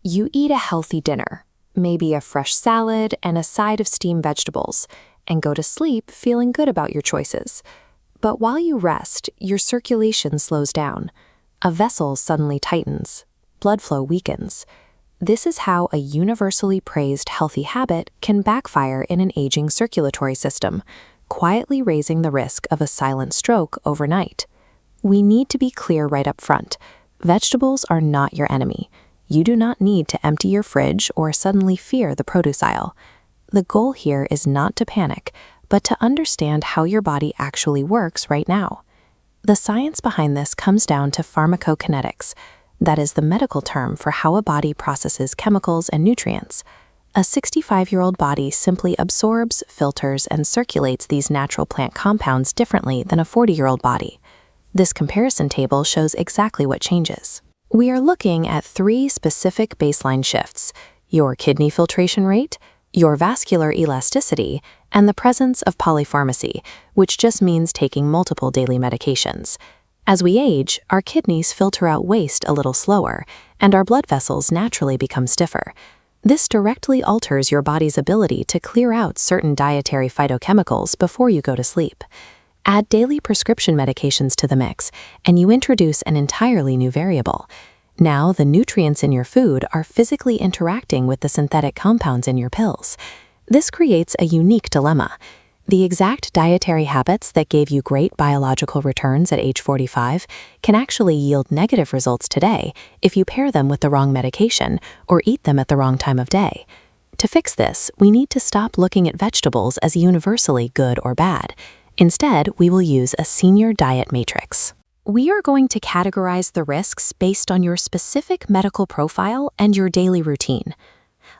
You eat a healthy dinner, maybe a fresh salad and a side of steamed vegetables, and go to sleep feeling good about your choices. But while you rest, your circulation slows down. A vessel suddenly tightens. Blood flow weakens. This is how a universally praised healthy habit can backfire in an aging circulatory system, quietly raising the risk of a silent stroke overnight. We need to be clear right up front. Vegetables are not your enemy. You do not need to empty your fridge or suddenly fear the produce aisle. The goal here is not to panic, but to understand how your body actually works right now. The science behind this comes down to pharmacokinetics. That is the medical term for how a body processes chemicals and nutrients. A 65-year-old body simply absorbs, filters, and circulates these natural plant compounds differently than a 40-year-old body. This comparison table shows exactly what changes. We are looking at 3 specific baseline shifts: your kidney filtration rate, your vascular elasticity, and the presence of polypharmacy, which just means taking multiple daily medications. As we age, our kidneys filter out waste a little slower, and our blood vessels naturally become stiffer. This directly alters your body's ability to clear out certain dietary phytochemicals before you go to sleep. Add daily prescription medications to the mix, and you introduce an entirely new variable. Now, the nutrients in your food are physically interacting with the synthetic compounds in your pills. This creates a unique dilemma. The exact dietary habits that gave you great biological returns at age 45 can actually yield negative results today if you pair them with the wrong medication or eat them at the wrong time of day. To fix this, we need to stop looking at vegetables as universally good or bad. Instead, we will use a senior diet matrix. We are going to categorize the risks based on your specific medical profile and your daily routine.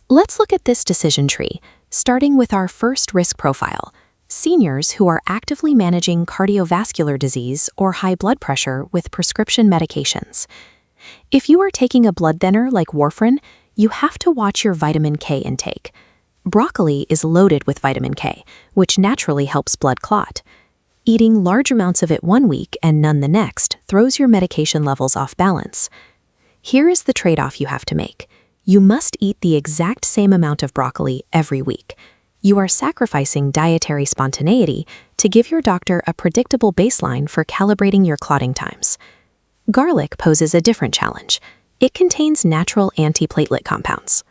Let's look at this decision tree, starting with our first risk profile: seniors who are actively managing cardiovascular disease or high blood pressure with prescription medications. If you are taking a blood thinner like warfarin, you have to watch your vitamin K intake. Broccoli is loaded with vitamin K, which naturally helps blood clot. Eating large amounts of it one week and none the next throws your medication levels off balance. Here is the trade-off you have to make. You must eat the exact same amount of broccoli every week. You are sacrificing dietary spontaneity to give your doctor a predictable baseline for calibrating your clotting times. Garlic poses a different challenge. It contains natural antiplatelet compounds.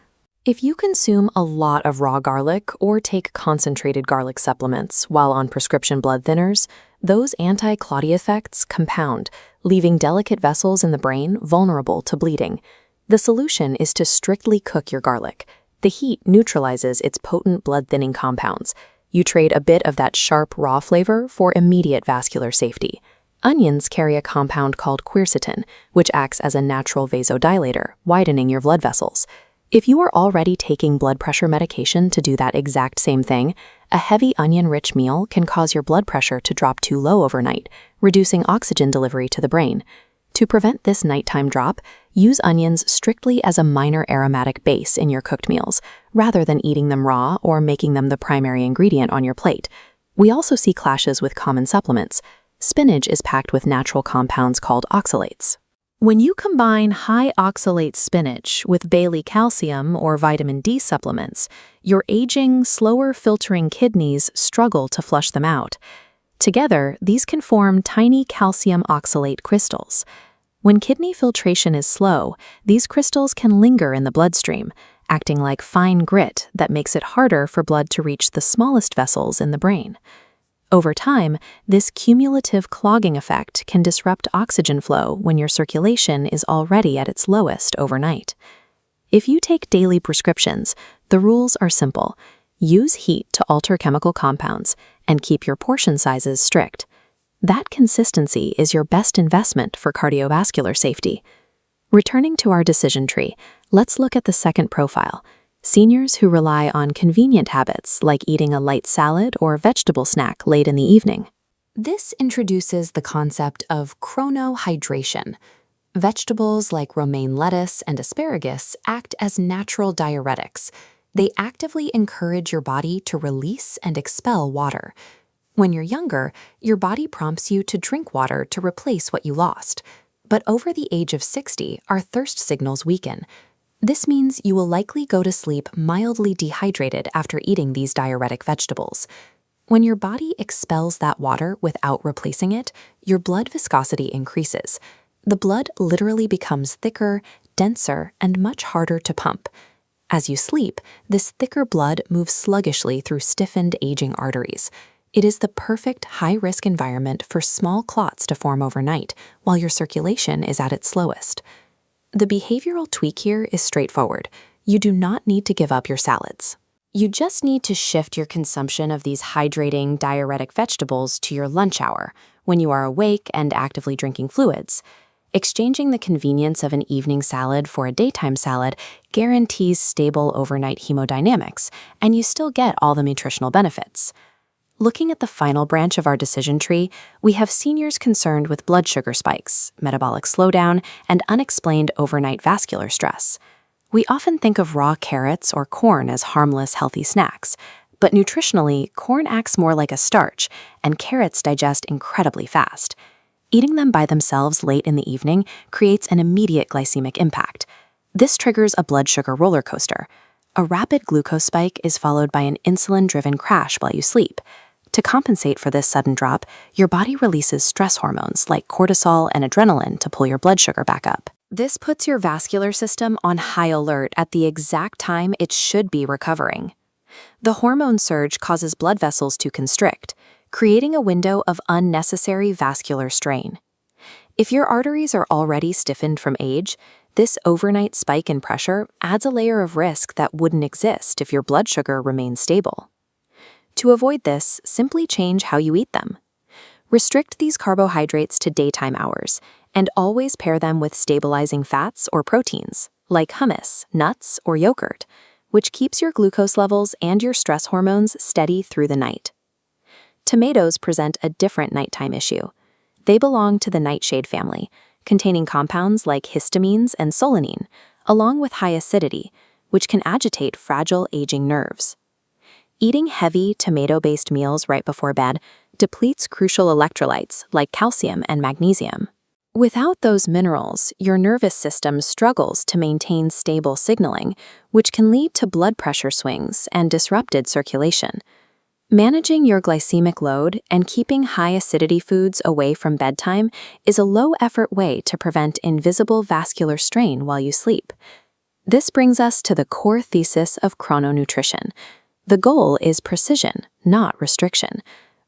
If you consume a lot of raw garlic or take concentrated garlic supplements while on prescription blood thinners, those anti-clotty effects compound, leaving delicate vessels in the brain vulnerable to bleeding. The solution is to strictly cook your garlic. The heat neutralizes its potent blood-thinning compounds. You trade a bit of that sharp, raw flavor for immediate vascular safety. Onions carry a compound called quercetin, which acts as a natural vasodilator, widening your blood vessels. If you are already taking blood pressure medication to do that exact same thing, a heavy onion-rich meal can cause your blood pressure to drop too low overnight, reducing oxygen delivery to the brain. To prevent this nighttime drop, use onions strictly as a minor aromatic base in your cooked meals, rather than eating them raw or making them the primary ingredient on your plate. We also see clashes with common supplements. Spinach is packed with natural compounds called oxalates. When you combine high oxalate spinach with Bailey calcium or vitamin D supplements, your aging, slower filtering kidneys struggle to flush them out. Together, these can form tiny calcium oxalate crystals. When kidney filtration is slow, these crystals can linger in the bloodstream, acting like fine grit that makes it harder for blood to reach the smallest vessels in the brain. Over time, this cumulative clogging effect can disrupt oxygen flow when your circulation is already at its lowest overnight. If you take daily prescriptions, the rules are simple. Use heat to alter chemical compounds and keep your portion sizes strict. That consistency is your best investment for cardiovascular safety. Returning to our decision tree, let's look at the second profile: seniors who rely on convenient habits like eating a light salad or vegetable snack late in the evening. This introduces the concept of chronohydration. Vegetables like romaine lettuce and asparagus act as natural diuretics. They actively encourage your body to release and expel water. When you're younger, your body prompts you to drink water to replace what you lost. But over the age of 60, our thirst signals weaken. This means you will likely go to sleep mildly dehydrated after eating these diuretic vegetables. When your body expels that water without replacing it, your blood viscosity increases. The blood literally becomes thicker, denser, and much harder to pump. As you sleep, this thicker blood moves sluggishly through stiffened, aging arteries. It is the perfect high-risk environment for small clots to form overnight, while your circulation is at its slowest. The behavioral tweak here is straightforward. You do not need to give up your salads. You just need to shift your consumption of these hydrating, diuretic vegetables to your lunch hour, when you are awake and actively drinking fluids. Exchanging the convenience of an evening salad for a daytime salad guarantees stable overnight hemodynamics, and you still get all the nutritional benefits. Looking at the final branch of our decision tree, we have seniors concerned with blood sugar spikes, metabolic slowdown, and unexplained overnight vascular stress. We often think of raw carrots or corn as harmless, healthy snacks, but nutritionally, corn acts more like a starch, and carrots digest incredibly fast. Eating them by themselves late in the evening creates an immediate glycemic impact. This triggers a blood sugar roller coaster. A rapid glucose spike is followed by an insulin-driven crash while you sleep. To compensate for this sudden drop, your body releases stress hormones like cortisol and adrenaline to pull your blood sugar back up. This puts your vascular system on high alert at the exact time it should be recovering. The hormone surge causes blood vessels to constrict, creating a window of unnecessary vascular strain. If your arteries are already stiffened from age, this overnight spike in pressure adds a layer of risk that wouldn't exist if your blood sugar remains stable. To avoid this, simply change how you eat them. Restrict these carbohydrates to daytime hours, and always pair them with stabilizing fats or proteins, like hummus, nuts, or yogurt, which keeps your glucose levels and your stress hormones steady through the night. Tomatoes present a different nighttime issue. They belong to the nightshade family, containing compounds like histamines and solanine, along with high acidity, which can agitate fragile aging nerves. Eating heavy, tomato-based meals right before bed depletes crucial electrolytes like calcium and magnesium. Without those minerals, your nervous system struggles to maintain stable signaling, which can lead to blood pressure swings and disrupted circulation. Managing your glycemic load and keeping high-acidity foods away from bedtime is a low-effort way to prevent invisible vascular strain while you sleep. This brings us to the core thesis of chrononutrition. The goal is precision, not restriction.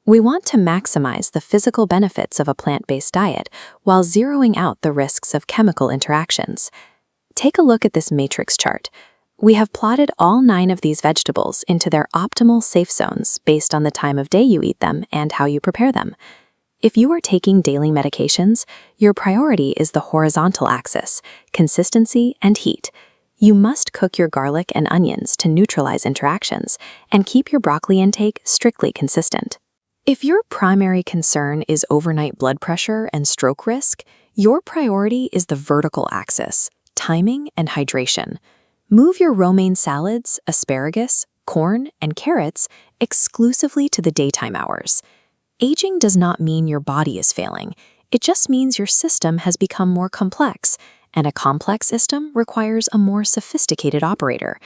We want to maximize the physical benefits of a plant-based diet while zeroing out the risks of chemical interactions. Take a look at this matrix chart. We have plotted all 9 of these vegetables into their optimal safe zones based on the time of day you eat them and how you prepare them. If you are taking daily medications, your priority is the horizontal axis, consistency and heat. You must cook your garlic and onions to neutralize interactions and keep your broccoli intake strictly consistent. If your primary concern is overnight blood pressure and stroke risk, your priority is the vertical axis, timing and hydration. Move your romaine salads, asparagus, corn, and carrots exclusively to the daytime hours. Aging does not mean your body is failing. It just means your system has become more complex, and a complex system requires a more sophisticated operator.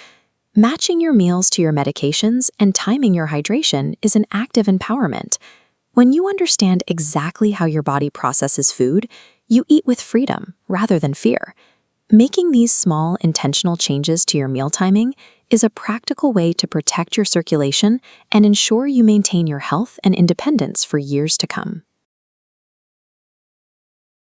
Matching your meals to your medications and timing your hydration is an act of empowerment. When you understand exactly how your body processes food, you eat with freedom rather than fear. Making these small, intentional changes to your meal timing is a practical way to protect your circulation and ensure you maintain your health and independence for years to come.